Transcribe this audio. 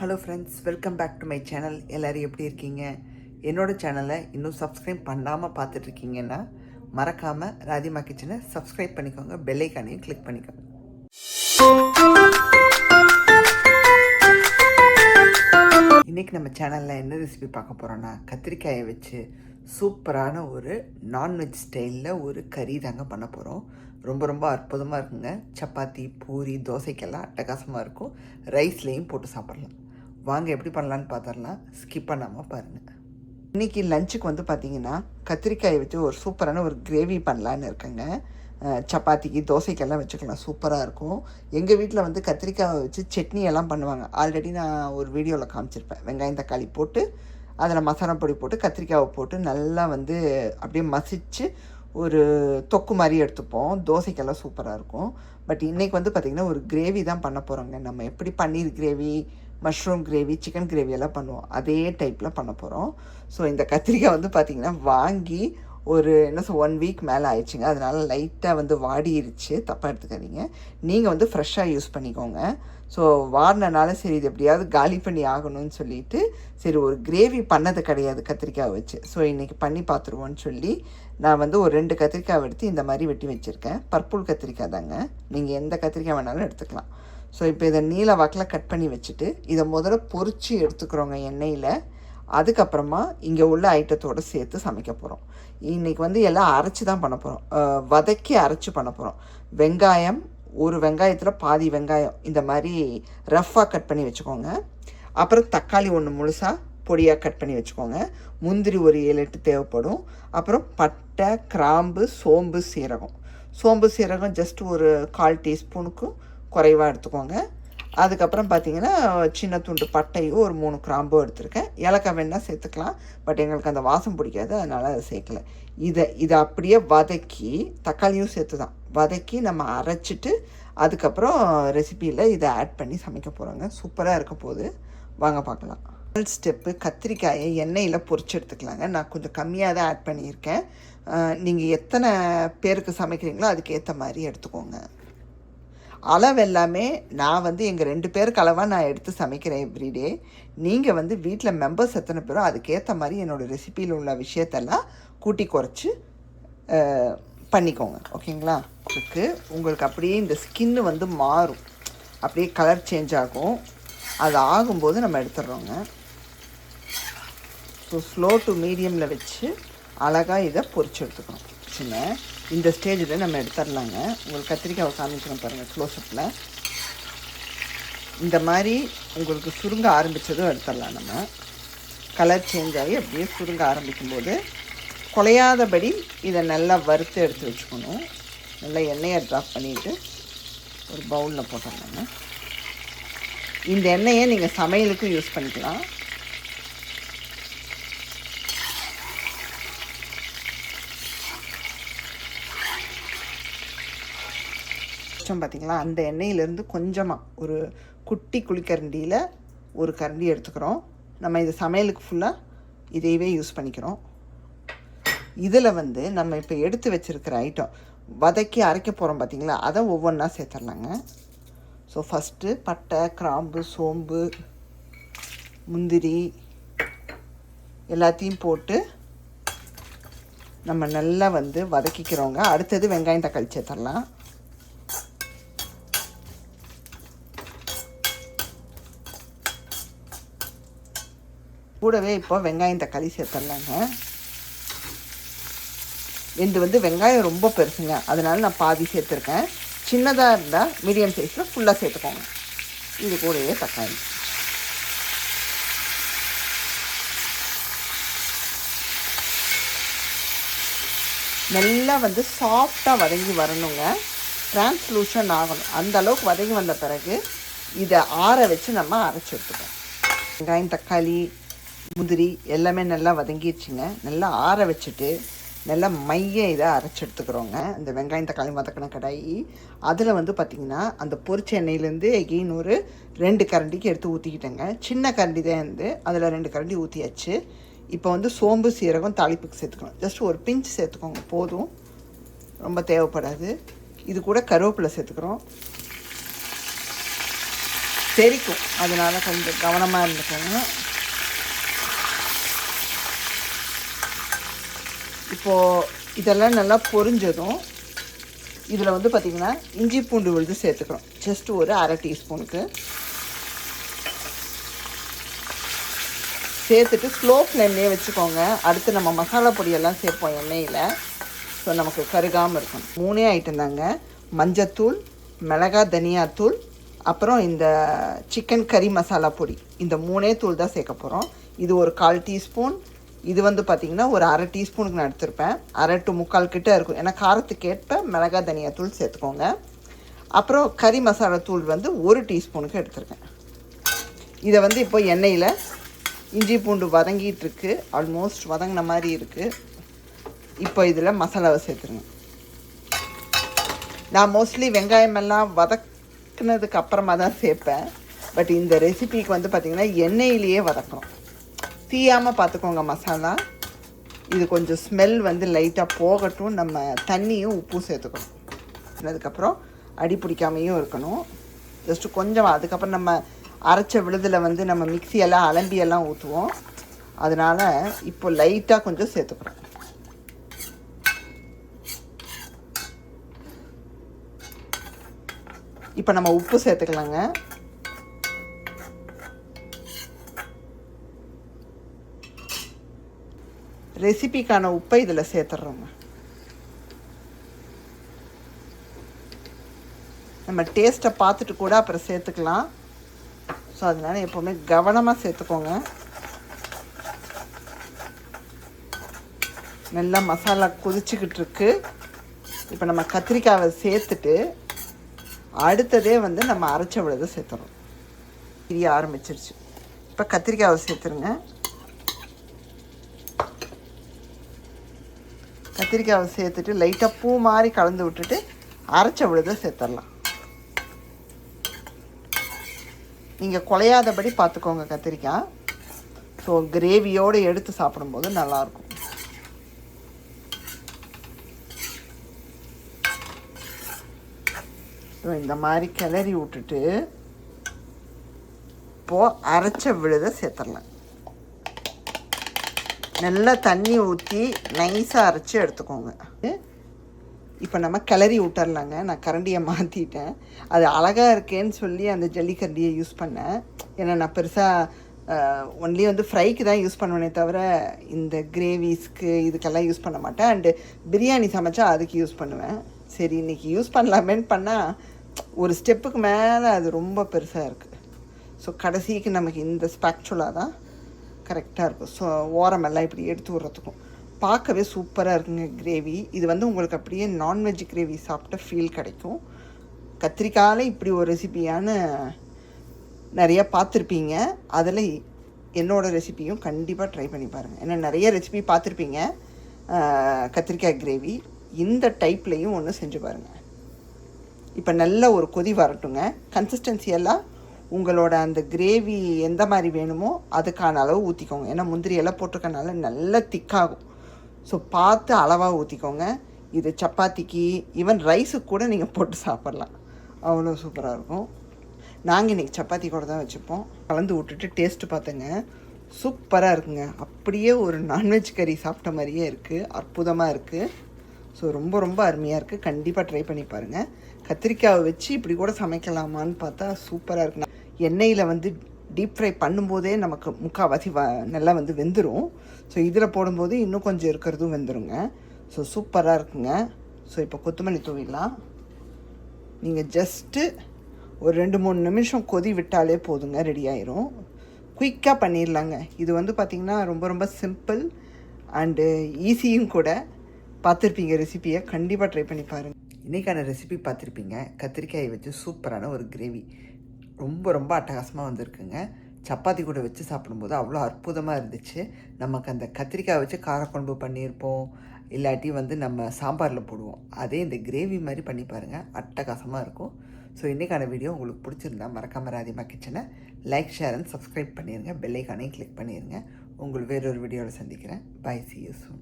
Hello friends, welcome back to my channel. எல்லோரும் எப்படி இருக்கீங்க? என்னோடய சேனலை இன்னும் சப்ஸ்கிரைப் பண்ணாமல் பார்த்துட்ருக்கீங்கன்னா மறக்காமல் ராதிமா கிச்சனை சப்ஸ்கிரைப் பண்ணிக்கோங்க, பெல் ஐக்கானையும் கிளிக் பண்ணிக்கோங்க. இன்றைக்கி நம்ம சேனலில் என்ன ரெசிபி பார்க்க போகிறோன்னா, கத்திரிக்காயை வச்சு சூப்பரான ஒரு நான்வெஜ் ஸ்டைலில் ஒரு கறி தாங்க பண்ண போகிறோம். ரொம்ப ரொம்ப அற்புதமாக இருக்குங்க. சப்பாத்தி, பூரி, தோசைக்கெல்லாம் அட்டகாசமாக இருக்கும். ரைஸ்லேயும் போட்டு சாப்பிட்லாம். வாங்க எப்படி பண்ணலான்னு பார்த்துடலாம். ஸ்கிப் பண்ணாமல் பாருங்கள். இன்றைக்கி லஞ்சுக்கு வந்து பார்த்திங்கன்னா கத்திரிக்காயை வச்சு ஒரு சூப்பரான ஒரு கிரேவி பண்ணலான்னு இருக்கேங்க. சப்பாத்திக்கு, தோசைக்கெல்லாம் வச்சுக்கலாம், சூப்பராக இருக்கும். எங்கள் வீட்டில் வந்து கத்திரிக்காயை வச்சு சட்னி எல்லாம் பண்ணுவாங்க. ஆல்ரெடி நான் ஒரு வீடியோவில் காமிச்சிருப்பேன். வெங்காயம், தக்காளி போட்டு அதில் மசாலா பொடி போட்டு கத்திரிக்காயை போட்டு நல்லா வந்து அப்படியே மசிச்சு ஒரு தொக்கு மாதிரி எடுத்துப்போம். தோசைக்கெல்லாம் சூப்பராக இருக்கும். பட் இன்றைக்கி வந்து பார்த்திங்கன்னா ஒரு கிரேவி தான் பண்ண போகிறோங்க. நம்ம எப்படி paneer gravy, mushroom gravy, chicken gravy எல்லாம் பண்ணுவோம், அதே டைப்பில் பண்ண போகிறோம். ஸோ இந்த கத்திரிக்காய் வந்து பார்த்திங்கன்னா வாங்கி ஒரு 1 வீக் மேலே ஆயிடுச்சுங்க. அதனால் லைட்டாக வந்து வாடிடுச்சு, தப்பாக எடுத்துக்காதீங்க. நீங்கள் வந்து ஃப்ரெஷ்ஷாக யூஸ் பண்ணிக்கோங்க. ஸோ வாடினனால சரி இது எப்படியாவது காலி பண்ணி ஆகணும்னு சொல்லிவிட்டு சரி ஒரு கிரேவி பண்ணது கிடையாது கத்திரிக்காய் வச்சு. ஸோ இன்றைக்கி பண்ணி பார்த்துருவோன்னு சொல்லி நான் வந்து ஒரு 2 கத்திரிக்காய் எடுத்து இந்த மாதிரி வெட்டி வச்சுருக்கேன். பர்பிள் கத்திரிக்காய் தாங்க, நீங்கள் எந்த கத்திரிக்காய் வேணாலும் எடுத்துக்கலாம். ஸோ இப்போ இதை நீல வாக்கில் கட் பண்ணி வச்சுட்டு இதை முதல்ல பொரித்து எடுத்துக்கிறோங்க எண்ணெயில். அதுக்கப்புறமா இங்கே உள்ள ஐட்டத்தோடு சேர்த்து சமைக்க போகிறோம். இன்றைக்கி வந்து எல்லாம் அரைச்சி தான் பண்ண போகிறோம், வதக்கி அரைச்சி பண்ண போகிறோம். வெங்காயம், ஒரு வெங்காயத்தில் பாதி வெங்காயம் இந்த மாதிரி ரஃப்பாக கட் பண்ணி வச்சுக்கோங்க. அப்புறம் தக்காளி 1 முழுசாக பொடியாக கட் பண்ணி வச்சுக்கோங்க. முந்திரி ஒரு 7-8 தேவைப்படும். அப்புறம் பட்டை, கிராம்பு, சோம்பு, சீரகம் ஜஸ்ட் ஒரு 1/4 டீஸ்பூனுக்கும் குறைவாக எடுத்துக்கோங்க. அதுக்கப்புறம் பார்த்திங்கன்னா சின்ன துண்டு பட்டையும் ஒரு 3 கிராம்பும் எடுத்துருக்கேன். ஏலக்காய் வேணால் சேர்த்துக்கலாம், பட் எங்களுக்கு அந்த வாசம் பிடிக்காது, அதனால் அதை சேர்க்கலை. இதை அப்படியே வதக்கி, தக்காளியும் சேர்த்து தான் வதக்கி நம்ம அரைச்சிட்டு அதுக்கப்புறம் ரெசிப்பியில் இதை ஆட் பண்ணி சமைக்க போகிறோங்க. சூப்பராக இருக்க போது, வாங்க பார்க்கலாம். முதல் ஸ்டெப்பு, கத்திரிக்காயை எண்ணெயில் பொரிச்சு எடுத்துக்கலாங்க. நான் கொஞ்சம் கம்மியாக தான் ஆட் பண்ணியிருக்கேன். நீங்கள் எத்தனை பேருக்கு சமைக்கிறீங்களோ அதுக்கு ஏற்ற மாதிரி எடுத்துக்கோங்க. அளவு எல்லாமே நான் வந்து எங்கள் 2 பேருக்கு அளவாக நான் எடுத்து சமைக்கிறேன் எவ்ரிடே. நீங்கள் வந்து வீட்டில் மெம்பர்ஸ் எத்தனை பேரோ அதுக்கேற்ற மாதிரி என்னோடய ரெசிப்பியில் உள்ள விஷயத்தெல்லாம் கூட்டி குறைச்சி பண்ணிக்கோங்க, ஓகேங்களா? உங்களுக்கு அப்படியே இந்த ஸ்கின்னு வந்து மாறும், அப்படியே கலர் சேஞ்ச் ஆகும். அது ஆகும்போது நம்ம எடுத்துடுறோங்க. ஸோ ஸ்லோ டு மீடியமில் வச்சு அழகாக இதை பொரிச்சு எடுத்துக்கணும். இந்த ஸ்டேஜில் நம்ம எடுத்துடலாங்க. உங்களுக்கு கத்திரிக்காவை காமிக்கணும் பாருங்கள் க்ளோஸ்அப்பில். இந்த மாதிரி உங்களுக்கு சுருங்க ஆரம்பித்ததும் எடுத்துடலாம். நம்ம கலர் சேஞ்ச் ஆகி அப்படியே சுருங்க ஆரம்பிக்கும்போது குலையாதபடி இதை நல்லா வறுத்து எடுத்து வச்சுக்கணும். நல்லா எண்ணெயை ட்ராப் பண்ணிவிட்டு ஒரு பவுலில் போட்டுடலாங்க. இந்த எண்ணெயை நீங்கள் சமையலுக்கும் யூஸ் பண்ணிக்கலாம். பார்த்திங்களா, அந்த எண்ணெயிலேருந்து கொஞ்சமாக ஒரு குட்டி குழிக்கரண்டியில் ஒரு கரண்டி எடுத்துக்கிறோம். நம்ம இது சமையலுக்கு ஃபுல்லாக இதையவே யூஸ் பண்ணிக்கிறோம். இதில் வந்து நம்ம இப்போ எடுத்து வச்சுருக்கிற ஐட்டம் வதக்கி அரைக்க போகிறோம் பார்த்திங்களா, அதை ஒவ்வொன்றா சேர்த்துடலாங்க. ஸோ ஃபஸ்ட்டு பட்டை, கிராம்பு, சோம்பு, முந்திரி எல்லாத்தையும் போட்டு நம்ம நல்லா வந்து வதக்கிக்கிறோங்க. அடுத்தது வெங்காயம், தக்காளி சேர்த்துடலாம். கூடவே இப்போ வெங்காயம், தக்காளி சேர்த்துடலாங்க. இது வந்து வெங்காயம் ரொம்ப பெருசுங்க, அதனால நான் பாதி சேர்த்துருக்கேன். சின்னதாக இருந்தால் மீடியம் சைஸில் ஃபுல்லாக சேர்த்துக்கோங்க. இது கூடவே தக்காளி. நல்லா வந்து சாஃப்டாக வதங்கி வரணுங்க, டிரான்ஸ்லூஷன் ஆகணும். அந்த அளவுக்கு வதங்கி வந்த பிறகு இதை ஆற வச்சு நம்ம அரைச்சி எடுத்துக்கோம். வெங்காயம், தக்காளி, முந்திரி எல்லாமே நல்லா வதங்கிடுச்சுங்க. நல்லா ஆற வச்சுட்டு நல்லா இதை அரைச்சி எடுத்துக்கிறோங்க. இந்த வெங்காயம், தக்காளி வதக்கின கடாயி அதில் வந்து பார்த்திங்கன்னா அந்த பொரிச்ச எண்ணெயிலேருந்து எகெயின் ஒரு 2 கரண்டிக்கு எடுத்து ஊற்றிக்கிட்டேங்க. சின்ன கரண்டி தான் இருந்து அதில் 2 கரண்டி ஊற்றியாச்சு. இப்போ வந்து சோம்பு, சீரகம் தாளிப்புக்கு சேர்த்துக்கணும். ஜஸ்ட் ஒரு பிஞ்ச் சேர்த்துக்கோங்க போதும், ரொம்ப தேவைப்படாது. இது கூட கருவேப்பிலை சேர்த்துக்கிறோம். தெரிக்கும், அதனால் கொஞ்சம் கவனமாக இருந்துக்கோங்க. இப்போது இதெல்லாம் நல்லா பொரிஞ்சதும் இதில் வந்து பார்த்திங்கன்னா இஞ்சி பூண்டு விழுது சேர்த்துக்கிறோம். ஜஸ்ட் ஒரு அரை டீஸ்பூனுக்கு சேர்த்துட்டு ஸ்லோ ஃப்ளேம்லேயே வச்சுக்கோங்க. அடுத்து நம்ம மசாலா பொடியெல்லாம் சேர்ப்போம் எண்ணெயில். ஸோ நமக்கு கருகாமல் இருக்கும். 3 ஐட்டம் தாங்க. மஞ்சத்தூள், மிளகா தனியாத்தூள், அப்புறம் இந்த சிக்கன் கறி மசாலா பொடி. இந்த 3 தூள் தான் சேர்க்க போகிறோம். இது ஒரு 1/4 டீஸ்பூன். இது வந்து பார்த்திங்கன்னா ஒரு அரை டீஸ்பூனுக்கு நான் எடுத்துருப்பேன். அரை டு 3/4 கிட்ட இருக்கும். ஏன்னா காரத்துக்கு ஏற்ப மிளகா தனியாத்தூள் சேர்த்துக்கோங்க. அப்புறம் கறி மசாலா தூள் வந்து 1 டீஸ்பூனுக்கு எடுத்துருக்கேன். இதை வந்து இப்போ எண்ணெயில் இஞ்சி பூண்டு வதங்கிட்டுருக்கு. ஆல்மோஸ்ட் வதங்கின மாதிரி இருக்குது. இப்போ இதில் மசாலாவை சேர்த்துருங்க. நான் மோஸ்ட்லி வெங்காயமெல்லாம் வதக்குனதுக்கு அப்புறமா தான் சேர்ப்பேன். பட் இந்த ரெசிபிக்கு வந்து பார்த்திங்கன்னா எண்ணெயிலேயே வதக்கணும். தீயாமல் பார்த்துக்கோங்க மசாலா. இது கொஞ்சம் ஸ்மெல் வந்து லைட்டாக போகட்டும். நம்ம தண்ணியும் உப்பும் சேர்த்துக்கணும். அதுக்கப்புறம் அடி பிடிக்காமையும் இருக்கணும். ஜஸ்ட்டு கொஞ்சம். அதுக்கப்புறம் நம்ம அரைச்ச விழுதில் வந்து நம்ம மிக்சியெல்லாம் அலம்பியெல்லாம் ஊற்றுவோம். அதனால் இப்போ லைட்டாக கொஞ்சம் சேர்த்துக்கிறோம். இப்போ நம்ம உப்பு சேர்த்துக்கலாங்க. ரெசிபிக்கான உப்பை இதில் சேர்த்துட்றோங்க. நம்ம டேஸ்ட்டை பார்த்துட்டு கூட அப்புறம் சேர்த்துக்கலாம். ஸோ அதனால் எப்போவுமே கவனமாக சேர்த்துக்கோங்க. நல்லா மசாலா கொதிச்சுக்கிட்டு இருக்கு. இப்போ நம்ம கத்திரிக்காயை சேர்த்துட்டு அடுத்ததே வந்து நம்ம அரைச்ச விழுதை சேர்த்துறோம். பிரிய ஆரம்பிச்சிருச்சு. இப்போ கத்திரிக்காயை சேர்த்துருங்க. கத்திரிக்காயை சேர்த்துட்டு லைட்டாக பூ மாதிரி கலந்து விட்டுட்டு அரைச்ச விழுதை சேர்த்துடலாம். நீங்கள் குலையாதபடி பார்த்துக்கோங்க கத்திரிக்காய். ஸோ கிரேவியோடு எடுத்து சாப்பிடும்போது நல்லாயிருக்கும். ஸோ இந்த மாதிரி கிளறி விட்டுட்டு இப்போது அரைச்ச விழுதை சேர்த்துடலாம். நல்லா தண்ணி ஊற்றி நைஸாக அரைச்சி எடுத்துக்கோங்க. இப்போ நம்ம கிளறி விட்டுறலாங்க. நான் கரண்டியை மாற்றிட்டேன். அது அழகாக இருக்கேன்னு சொல்லி அந்த ஜல்லிக்கரண்டியை யூஸ் பண்ணேன். ஏன்னா நான் பெருசாக ஒன்லி வந்து ஃப்ரைக்கு தான் யூஸ் பண்ணுவேனே தவிர இந்த கிரேவிஸ்க்கு இதுக்கெல்லாம் யூஸ் பண்ண மாட்டேன். அண்டு பிரியாணி சமைச்சா அதுக்கு யூஸ் பண்ணுவேன். சரி இன்றைக்கி யூஸ் பண்ணலாமேன்னு பண்ணால் ஒரு ஸ்டெப்புக்கு மேலே அது ரொம்ப பெருசாக இருக்குது. ஸோ கடைசிக்கு நமக்கு இந்த ஸ்பேக்சுலா தான் கரெக்டாக இருக்கும். ஸோ ஓரமெல்லாம் இப்படி எடுத்து விட்றதுக்கும் பார்க்கவே சூப்பராக இருக்குங்க கிரேவி. இது வந்து உங்களுக்கு அப்படியே நான்வெஜ் கிரேவி சாப்பிட்ட ஃபீல் கிடைக்கும். கத்திரிக்காயில் இப்படி ஒரு ரெசிபியான நிறையா பார்த்துருப்பீங்க. அதில் என்னோடய ரெசிபியும் கண்டிப்பாக ட்ரை பண்ணி பாருங்கள். ஏன்னா நிறைய ரெசிபி பார்த்துருப்பீங்க கத்திரிக்காய் கிரேவி. இந்த டைப்லேயும் ஒன்று செஞ்சு பாருங்கள். இப்போ நல்ல ஒரு கொதி வரட்டுங்க. கன்சிஸ்டன்சியெல்லாம் உங்களோட அந்த கிரேவி எந்த மாதிரி வேணுமோ அதுக்கான அளவு ஊற்றிக்கோங்க. ஏன்னா முந்திரியெல்லாம் போட்டிருக்கனால நல்லா திக்காகும். ஸோ பார்த்து அளவாக ஊற்றிக்கோங்க. இது சப்பாத்திக்கு ஈவன் ரைஸுக்கு கூட நீங்கள் போட்டு சாப்பிட்லாம். அவ்வளோ சூப்பராக இருக்கும். நாங்கள் இன்றைக்கி சப்பாத்தி கூட தான் வச்சுப்போம். கலந்து விட்டுட்டு டேஸ்ட்டு பார்த்தேங்க. சூப்பராக இருக்குங்க. அப்படியே ஒரு நான்வெஜ் கறி சாப்பிட்ட மாதிரியே இருக்குது. அற்புதமாக இருக்குது. ஸோ ரொம்ப ரொம்ப அருமையாக இருக்குது. கண்டிப்பாக ட்ரை பண்ணி பாருங்கள். கத்திரிக்காயை வச்சு இப்படி கூட சமைக்கலாமான்னு பார்த்தா சூப்பராக இருக்குங்க. எண்ணெயில் வந்து டீப் ஃப்ரை பண்ணும்போதே நமக்கு முக்கால்வாசி நல்லா வந்து வெந்துடும். ஸோ இதில் போடும்போது இன்னும் கொஞ்சம் இருக்கிறதும் வெந்துருங்க. ஸோ சூப்பராக இருக்குங்க. ஸோ இப்போ கொத்தமல்லி தூவிடலாம். நீங்கள் ஜஸ்ட்டு ஒரு 2-3 நிமிஷம் கொதி விட்டாலே போதுங்க, ரெடி ஆயிரும். குயிக்காக பண்ணிடலாங்க. இது வந்து பார்த்திங்கன்னா ரொம்ப ரொம்ப சிம்பிள் அண்டு ஈஸியும் கூட. பார்த்துருப்பீங்க ரெசிப்பியை, கண்டிப்பாக ட்ரை பண்ணி பாருங்கள். இன்றைக்கான ரெசிபி பார்த்துருப்பீங்க. கத்திரிக்காயை வச்சு சூப்பரான ஒரு கிரேவி ரொம்ப ரொம்ப அட்டகாசமாக வந்திருக்குங்க. சப்பாத்தி கூட வச்சு சாப்பிடும்போது அவ்வளோ அற்புதமாக இருந்துச்சு. நமக்கு அந்த கத்திரிக்காய் வச்சு காரக்குழம்பு பண்ணியிருப்போம், இல்லாட்டி வந்து நம்ம சாம்பாரில் போடுவோம். அதே இந்த கிரேவி மாதிரி பண்ணி பாருங்கள், அட்டகாசமாக இருக்கும். ஸோ இன்றைக்கான வீடியோ உங்களுக்கு பிடிச்சிருந்தா மறக்காம ராதிமா கிச்சனை லைக், ஷேர் அண்ட் சப்ஸ்கிரைப் பண்ணிடுங்க. பெல் ஐக்கானையும் கிளிக் பண்ணிடுங்க. உங்கள் வேறொரு வீடியோவில் சந்திக்கிறேன். Bye, see you soon.